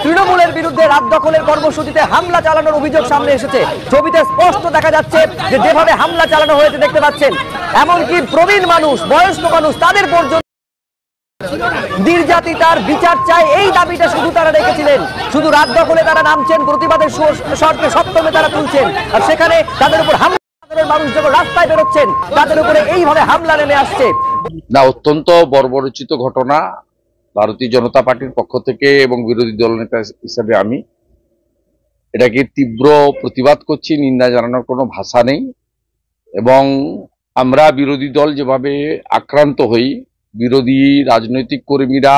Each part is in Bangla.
তৃণমূলের বিরুদ্ধে রাত দখলের কর্মসূচিতে হামলা চালানোর অভিযোগ সামনে এসেছে। ছবিতে স্পষ্ট দেখা যাচ্ছে যে যেভাবে হামলা চালানো হয়েছে দেখতে পাচ্ছেন, এমনকি প্রবীণ মানুষ, বয়স্ক মানুষ, তাদের পর্যন্ত নির্যাতিতার বিচার চায় এই দাবিটা শুধু তারা রেখেছিলেন। শুধু রাত দখলে তারা নামছেন, প্রতিবাদের স্বরকে সপ্তমে তারা তুলছেন, আর সেখানে তাদের উপর হামলা, মানুষ যখন রাস্তায় বেরোচ্ছেন তাদের উপরে এইভাবে হামলা নেমে আসছে। না, অত্যন্ত বর্বরোচিত ঘটনা। ভারতীয় জনতা পার্টির পক্ষ থেকে এবং বিরোধী দলনেতা হিসেবে আমি এটাকে তীব্র প্রতিবাদ করছি। নিন্দা জানানোর কোনো ভাষা নেই। এবং আমরা বিরোধী দল যেভাবে আক্রান্ত হই, বিরোধী রাজনৈতিক কর্মীরা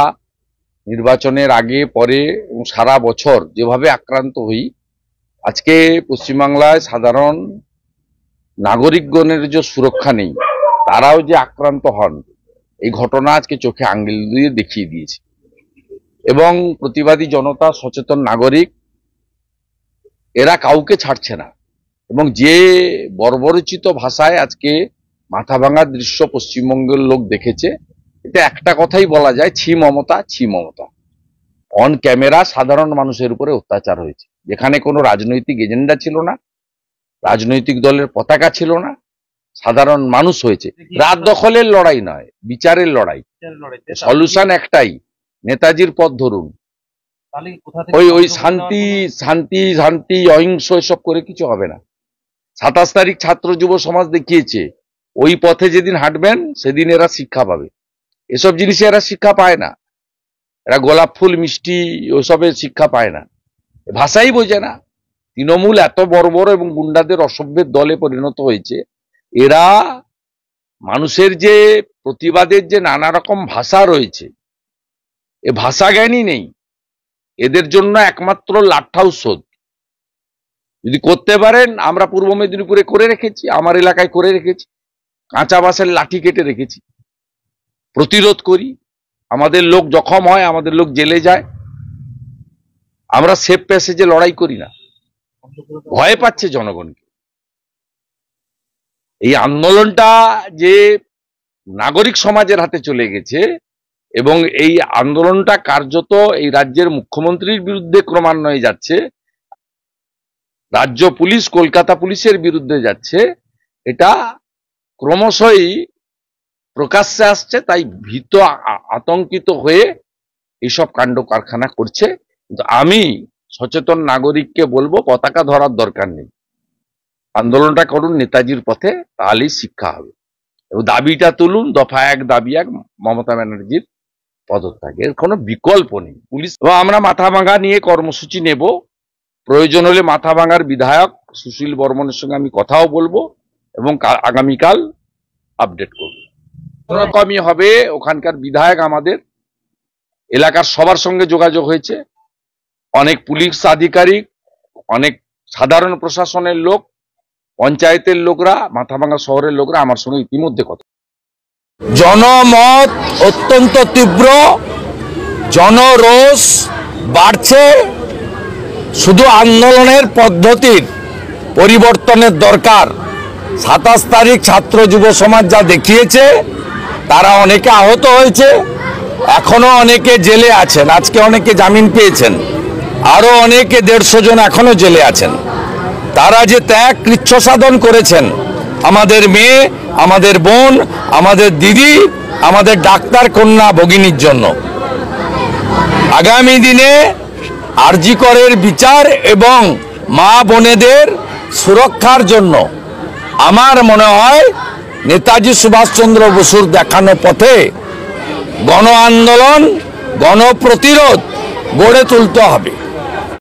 নির্বাচনের আগে পরে এবং সারা বছর যেভাবে আক্রান্ত হই, আজকে পশ্চিমবাংলায় সাধারণ নাগরিকগণের যে সুরক্ষা নেই, তারাও যে আক্রান্ত হন, এই ঘটনা আজকে চোখে আঙ্গুল দিয়ে দেখিয়ে দিয়েছে। এবং প্রতিবাদী জনতা, সচেতন নাগরিক, এরা কাউকে ছাড়ছে না। এবং যে বর্বরোচিত ভাষায় আজকে মাথা ভাঙার দৃশ্য পশ্চিমবঙ্গের লোক দেখেছে, এটা একটা কথাই বলা যায়, ছি মমতা, ছি মমতা। অন ক্যামেরা সাধারণ মানুষের উপরে অত্যাচার হয়েছে, যেখানে কোনো রাজনৈতিক এজেন্ডা ছিল না, রাজনৈতিক দলের পতাকা ছিল না, সাধারণ মানুষ হয়েছে। রাত দখলের লড়াই নয়, বিচারের লড়াই। সলিউশন একটাই, নেতাজির পথ ধরুন। ওই শান্তি শান্তি শান্তি অহিংস এসব করে কিছু হবে না। 27 তারিখ ছাত্র যুব সমাজ দেখিয়েছে, ওই পথে যেদিন হাঁটবেন সেদিন এরা শিক্ষা পাবে। এসব জিনিসে এরা শিক্ষা পায় না। এরা গোলাপ ফুল মিষ্টি ওসবের শিক্ষা পায় না, ভাষাই বোঝে না। তৃণমূল এত বড় বড় এবং গুন্ডাদের অসভ্যের দলে পরিণত হয়েছে। এরা মানুষের যে প্রতিবাদের যে নানা রকম ভাষা রয়েছে, এ ভাষা জ্ঞানই নেই। এদের জন্য একমাত্র লাটহাউস শোধ যদি করতে পারেন। আমরা পূর্ব মেদিনীপুরে করে রেখেছি, আমার এলাকায় করে রেখেছি, কাঁচা বাঁশের লাঠি কেটে রেখেছি। প্রতিরোধ করি, আমাদের লোক জখম হয়, আমাদের লোক জেলে যায়। আমরা সেফ প্যাসেজে লড়াই করি না, ভয় পাচ্ছে জনগণকে। এই আন্দোলনটা যে নাগরিক সমাজের হাতে চলে গেছে এবং এই আন্দোলনটা কার্যত এই রাজ্যের মুখ্যমন্ত্রীর বিরুদ্ধে ক্রমান্বয়ে যাচ্ছে, রাজ্য পুলিশ, কলকাতা পুলিশের বিরুদ্ধে যাচ্ছে, এটা ক্রমশই প্রকাশ্যে আসছে। তাই ভীত আতঙ্কিত হয়ে এইসব কাণ্ড কারখানা করছে। কিন্তু আমি সচেতন নাগরিককে বলবো, পতাকা ধরার দরকার নেই, আন্দোলনটা করুন নেতাজির পথে, তাহলেই শিক্ষা হবে। এবং দাবিটা তুলুন, দফা 1 দাবি 1, মমতা ব্যানার্জির পদত্যাগ, এর কোনো বিকল্প নেই। পুলিশ এবং আমরা মাথাভাঙা নিয়ে কর্মসূচি নেব। প্রয়োজন হলে মাথাভাঙার বিধায়ক সুশীল বর্মনের সঙ্গে আমি কথাও বলবো এবং আগামীকাল আপডেট করব। কমই হবে। ওখানকার বিধায়ক আমাদের এলাকার সবার সঙ্গে যোগাযোগ হয়েছে, অনেক পুলিশ আধিকারিক, অনেক সাধারণ প্রশাসনের লোক, পঞ্চায়েতের লোকরা, মাথাভাঙা শহরের লোকরা আমার সঙ্গে ইতিমধ্যে কথা। জনমত অত্যন্ত তীব্র, জনরোষ বাড়ছে। শুধু আন্দোলনের পদ্ধতির পরিবর্তনের দরকার। 27 তারিখ ছাত্র যুব সমাজ যা দেখিয়েছে, তারা অনেকে আহত হয়েছে, এখনো অনেকে জেলে আছেন, আজকে অনেকে জামিন পেয়েছেন, আরো অনেকে 150 জন এখনো জেলে আছেন। তারা যে ত্যাগ কৃচ্ছ সাধন করেছেন, আমাদের মেয়ে, আমাদের বোন, আমাদের দিদি, আমাদের ডাক্তার কন্যা ভগিনীর জন্য, আগামী দিনে আরজি করের বিচার এবং মা বোনেদের সুরক্ষার জন্য আমার মনে হয় নেতাজি সুভাষচন্দ্র বসুর দেখানো পথে গণ আন্দোলন, গণপ্রতিরোধ গড়ে তুলতে হবে।